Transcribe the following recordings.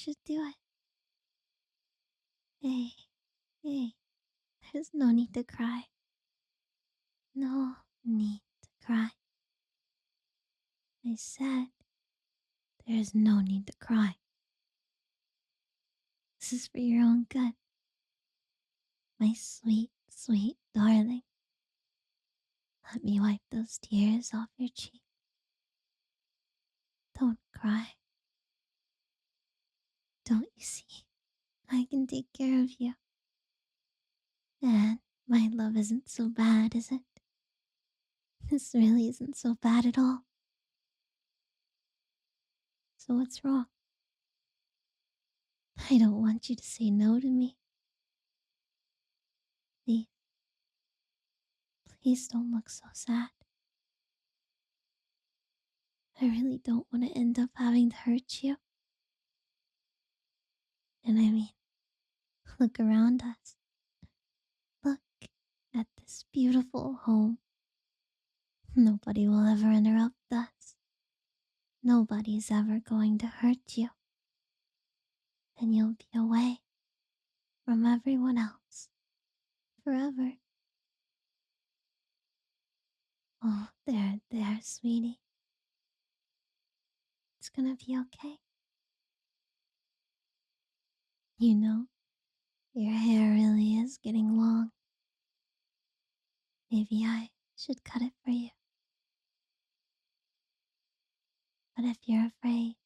should do it. Hey, hey, there's no need to cry. No need to cry. I said there's no need to cry. This is for your own good. My sweet, sweet darling. Let me wipe those tears off your cheek. Don't cry. Don't you see? I can take care of you. And my love isn't so bad, is it? This really isn't so bad at all. So what's wrong? I don't want you to say no to me. Please, please don't look so sad. I really don't want to end up having to hurt you. And I mean, look around us. Look at this beautiful home. Nobody will ever interrupt us. Nobody's ever going to hurt you. And you'll be away from everyone else forever. Oh, there, sweetie. It's gonna be okay. You know, your hair really is getting long. Maybe I should cut it for you. But if you're afraid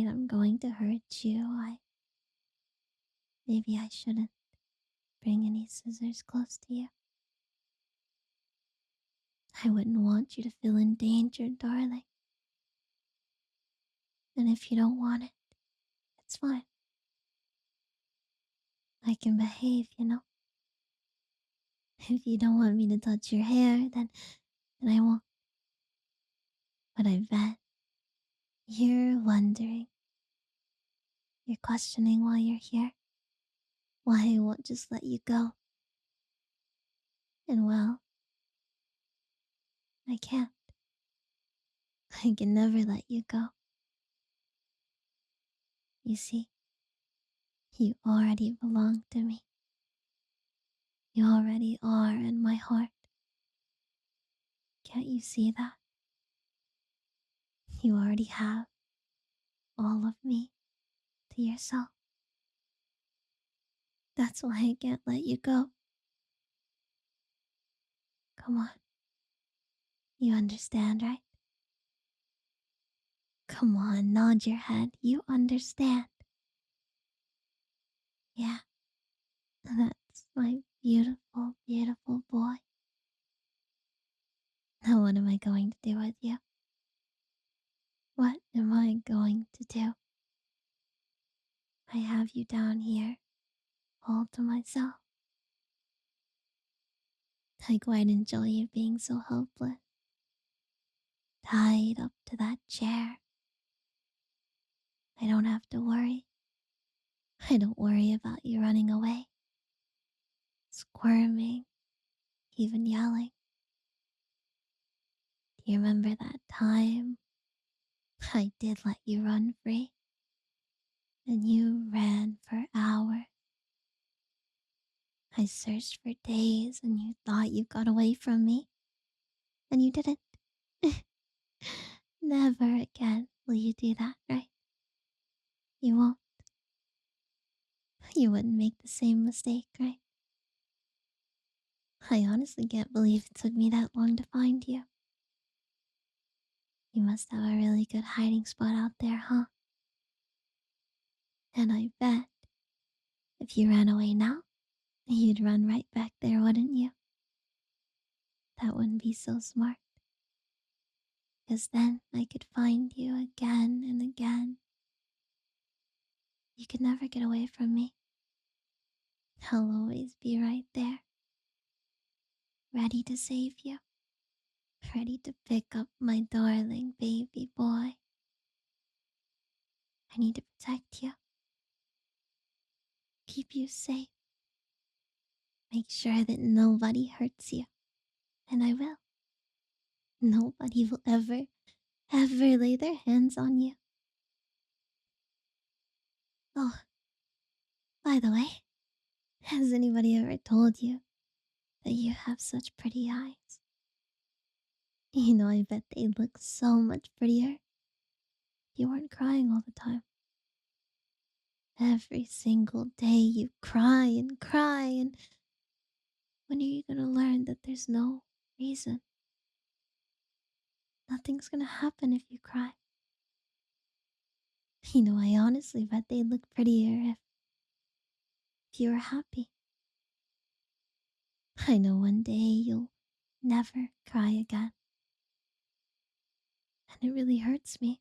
I'm going to hurt you, maybe I shouldn't bring any scissors close to you. I wouldn't want you to feel endangered, darling. And if you don't want it, it's fine. I can behave, you know. If you don't want me to touch your hair, then I won't. But I bet you're wondering. You're questioning why you're here. Why I won't just let you go. And well, I can't. I can never let you go. You see, you already belong to me. You already are in my heart. Can't you see that? You already have all of me to yourself. That's why I can't let you go. Come on. You understand, right? Come on, nod your head. You understand. Yeah, that's my beautiful, beautiful boy. Now what am I going to do with you? What am I going to do? I have you down here, all to myself. I quite enjoy you being so helpless, tied up to that chair. I don't have to worry. I don't worry about you running away, squirming, even yelling. Do you remember that time I did let you run free? And you ran for hours. I searched for days and you thought you got away from me. And you didn't. Never again will you do that, right? You won't. You wouldn't make the same mistake, right? I honestly can't believe it took me that long to find you. You must have a really good hiding spot out there, huh? And I bet if you ran away now, you'd run right back there, wouldn't you? That wouldn't be so smart. Because then I could find you again and again. You could never get away from me. I'll always be right there, ready to save you, ready to pick up my darling baby boy. I need to protect you, keep you safe, make sure that nobody hurts you, and I will. Nobody will ever lay their hands on you. Oh, by the way, has anybody ever told you that you have such pretty eyes? I bet they'd look so much prettier if you weren't crying all the time. Every single day you cry and cry, and when are you gonna learn that there's no reason? Nothing's gonna happen if you cry. I honestly bet they'd look prettier if you were happy. I know one day you'll never cry again, and it really hurts me.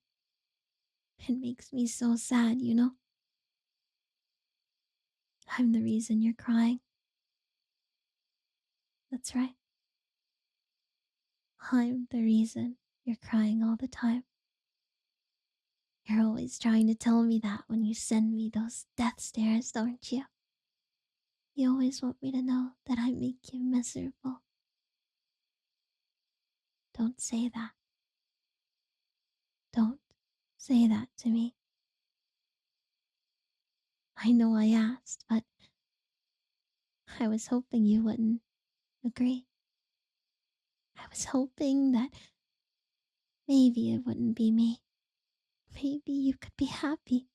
It makes me so sad. I'm the reason you're crying. That's right. I'm the reason you're crying all the time. You're always trying to tell me that when you send me those death stares, don't you? You always want me to know that I make you miserable. Don't say that. Don't say that to me. I know I asked, but I was hoping you wouldn't agree. I was hoping that maybe it wouldn't be me. Maybe you could be happy.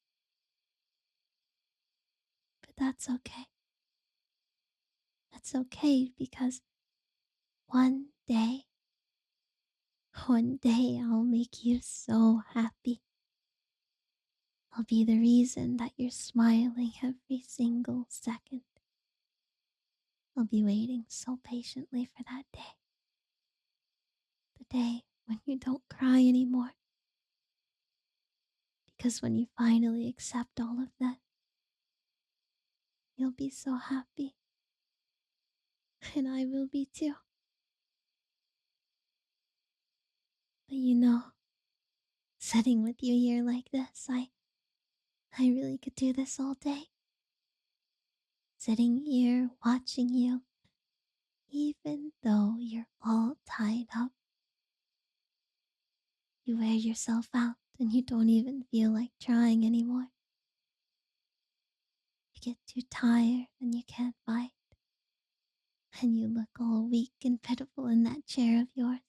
But that's okay. That's okay because one day, one day I'll make you so happy. I'll be the reason that you're smiling every single second. I'll be waiting so patiently for that day. The day when you don't cry anymore. Because when you finally accept all of that, you'll be so happy. And I will be too. But sitting with you here like this, I really could do this all day. Sitting here watching you, even though you're all tied up. You wear yourself out and you don't even feel like trying anymore. You get too tired and you can't fight. And you look all weak and pitiful in that chair of yours.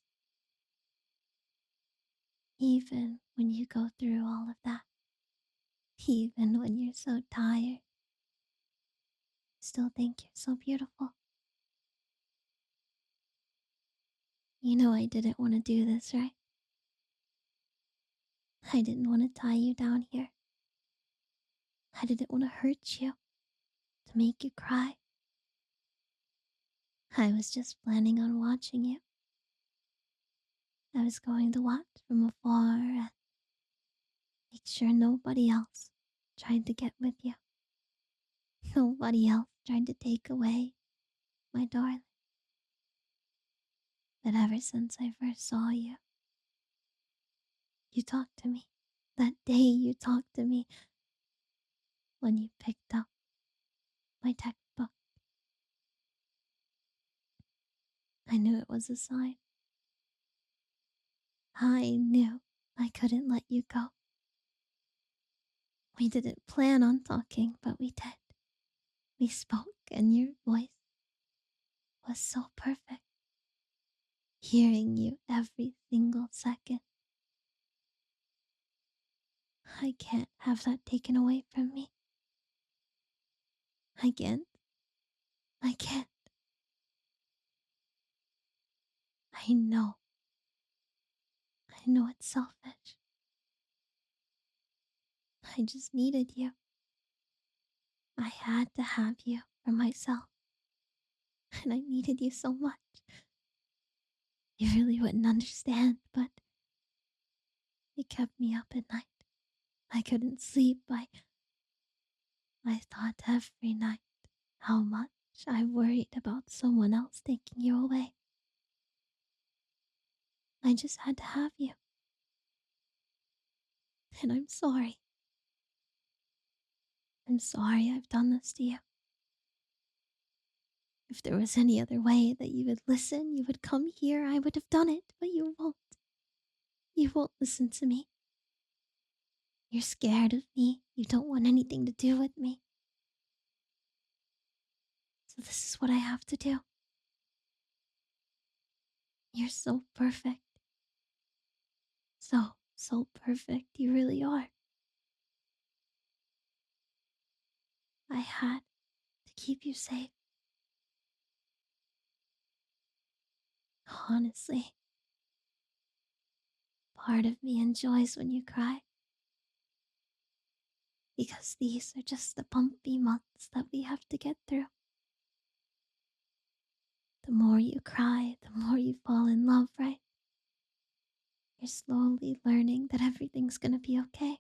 Even when you go through all of that, even when you're so tired, I still think you're so beautiful. I didn't want to do this, right? I didn't want to tie you down here. I didn't want to hurt you, to make you cry. I was just planning on watching you. I was going to watch from afar and make sure nobody else tried to get with you. Nobody else tried to take away my darling. But ever since I first saw you, you talked to me. That day you talked to me when you picked up my textbook. I knew it was a sign. I knew I couldn't let you go. We didn't plan on talking, but we did. We spoke, and your voice was so perfect. Hearing you every single second. I can't have that taken away from me. I can't. I can't. I know. I know it's selfish. I just needed you. I had to have you for myself. And I needed you so much. You really wouldn't understand, but it kept me up at night. I couldn't sleep. I thought every night how much I worried about someone else taking you away. I just had to have you. And I'm sorry. I'm sorry I've done this to you. If there was any other way that you would listen, you would come here, I would have done it, but you won't. You won't listen to me. You're scared of me. You don't want anything to do with me. So this is what I have to do. You're so perfect. So, so perfect. You really are. I had to keep you safe. Honestly, part of me enjoys when you cry. Because these are just the bumpy months that we have to get through. The more you cry, the more you fall in love, right? You're slowly learning that everything's gonna be okay.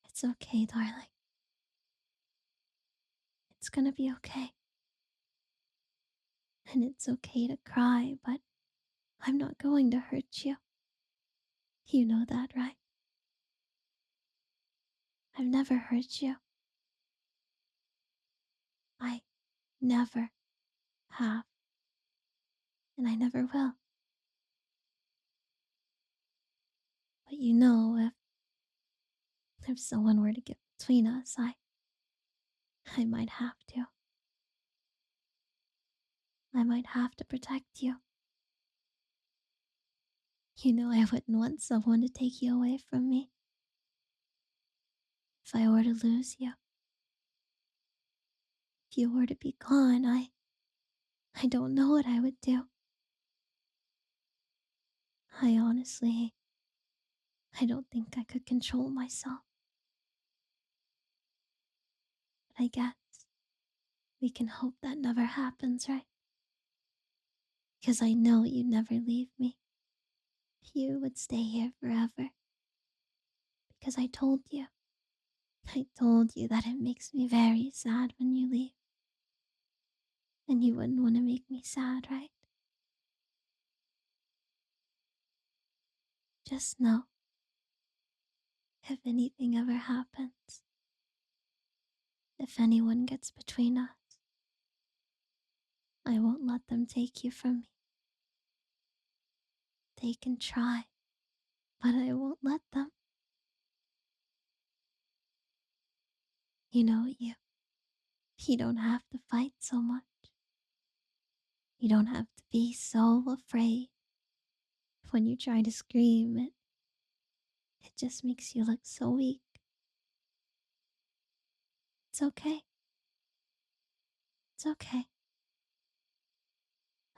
It's okay, darling. It's gonna be okay. And it's okay to cry, but I'm not going to hurt you. You know that, right? I've never hurt you. I never have, and I never will. But you know, if someone were to get between us, I might have to. I might have to protect you. You know I wouldn't want someone to take you away from me. If I were to lose you, if you were to be gone, I don't know what I would do. I honestly, I don't think I could control myself. But I guess we can hope that never happens, right? Because I know you'd never leave me. You would stay here forever. Because I told you. I told you that it makes me very sad when you leave. And you wouldn't want to make me sad, right? Just know, if anything ever happens, if anyone gets between us, I won't let them take you from me. They can try, but I won't let them. You know, you don't have to fight so much. You don't have to be so afraid. When you try to scream, it just makes you look so weak. It's okay. It's okay.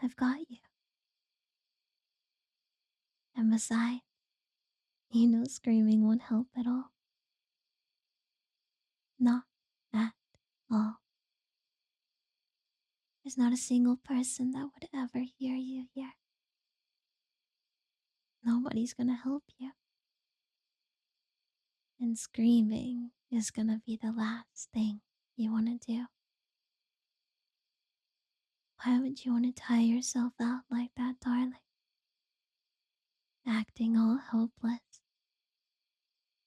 I've got you. And besides, you know screaming won't help at all. Not at all. There's not a single person that would ever hear you here. Nobody's gonna help you. And screaming is gonna be the last thing you wanna do. Why would you wanna tire yourself out like that, darling? Acting all hopeless.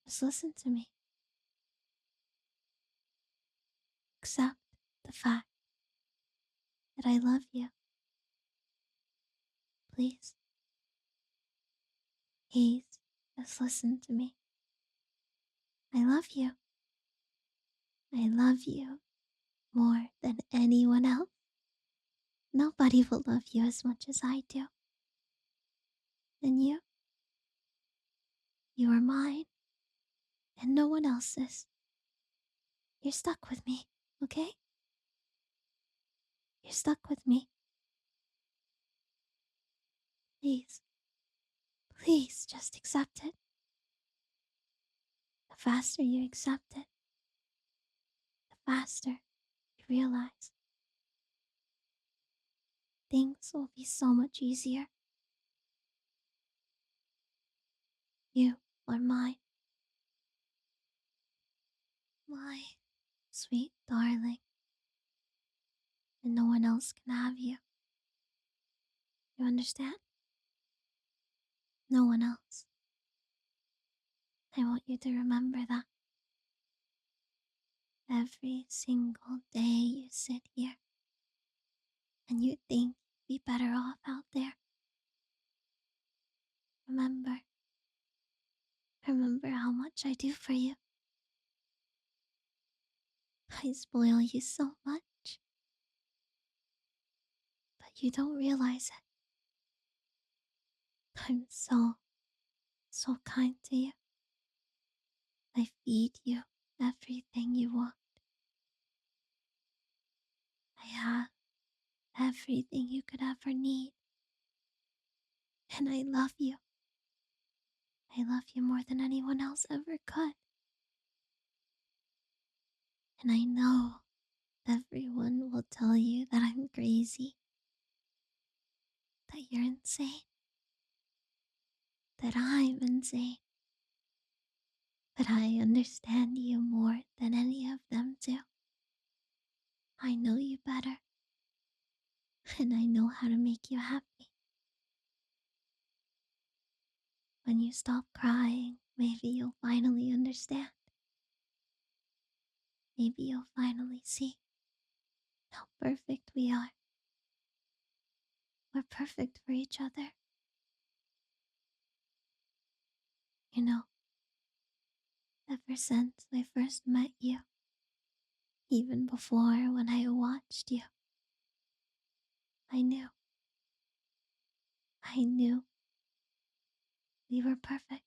Just listen to me. Accept the fact that I love you. Please. Please, just listen to me. I love you. I love you more than anyone else. Nobody will love you as much as I do. And you are mine, and no one else's. You're stuck with me, okay? You're stuck with me. Please, please just accept it. The faster you accept it, the faster you realize things will be so much easier. You are mine. My sweet darling. And no one else can have you. You understand? No one else. I want you to remember that. Every single day you sit here and you think you'd be better off out there. Remember, Remember how much I do for you. I spoil you so much, but you don't realize it. I'm so kind to you. I feed you everything you want. I have everything you could ever need. And I love you. I love you more than anyone else ever could. And I know everyone will tell you that I'm crazy, that you're insane, that I'm insane. But I understand you more than any of them do. I know you better, and I know how to make you happy. When you stop crying, maybe you'll finally understand. Maybe you'll finally see how perfect we are. We're perfect for each other. You know, ever since I first met you, even before when I watched you, I knew. I knew we were perfect.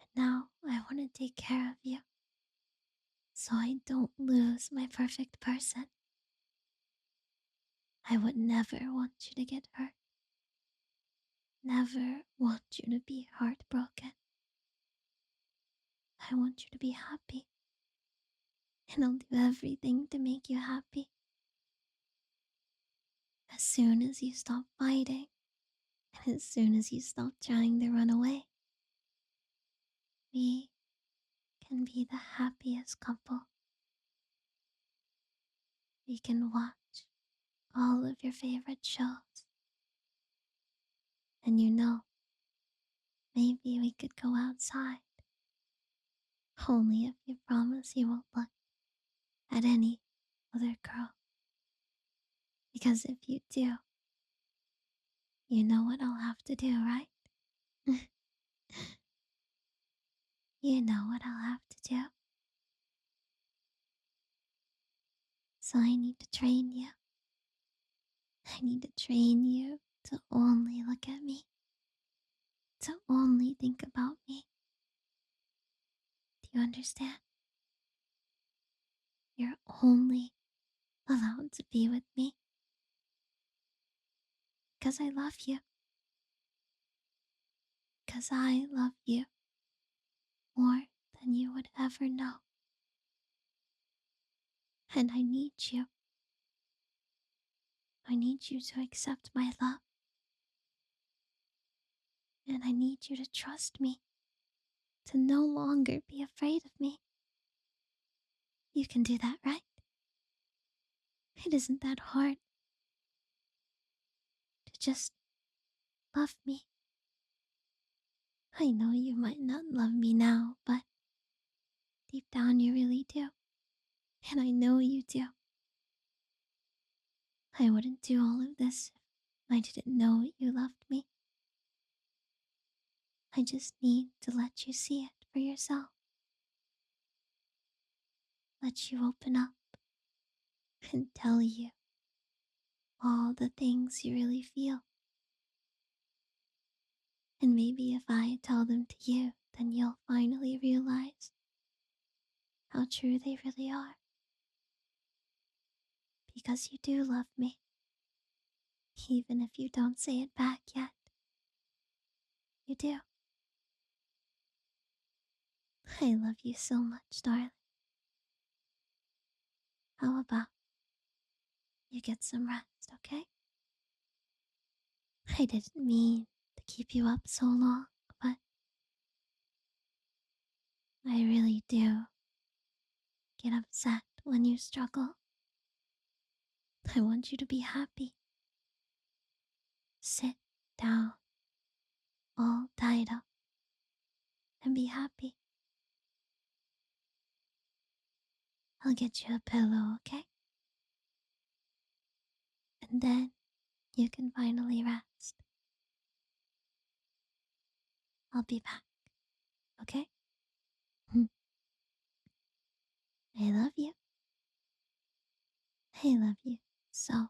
And now I want to take care of you so I don't lose my perfect person. I would never want you to get hurt. Never want you to be heartbroken. I want you to be happy. And I'll do everything to make you happy. As soon as you stop fighting, and as soon as you stop trying to run away, we can be the happiest couple. We can watch all of your favorite shows. And you know, maybe we could go outside. Only if you promise you won't look at any other girl. Because if you do, you know what I'll have to do, right? You know what I'll have to do. So I need to train you. I need to train you to only look at me, to only think about me. Do you understand? You're only allowed to be with me because I love you. Because I love you more than you would ever know. And I need you. I need you to accept my love. And I need you to trust me, to no longer be afraid of me. You can do that, right? It isn't that hard to just love me. I know you might not love me now, but deep down you really do. And I know you do. I wouldn't do all of this if I didn't know you loved me. I just need to let you see it for yourself. Let you open up and tell you all the things you really feel. And maybe if I tell them to you, then you'll finally realize how true they really are. Because you do love me, even if you don't say it back yet. You do. I love you so much, darling. How about you get some rest, okay? I didn't mean to keep you up so long, but I really do get upset when you struggle. I want you to be happy. Sit down, all tied up, and be happy. I'll get you a pillow, okay? And then you can finally rest. I'll be back, okay? I love you. I love you so,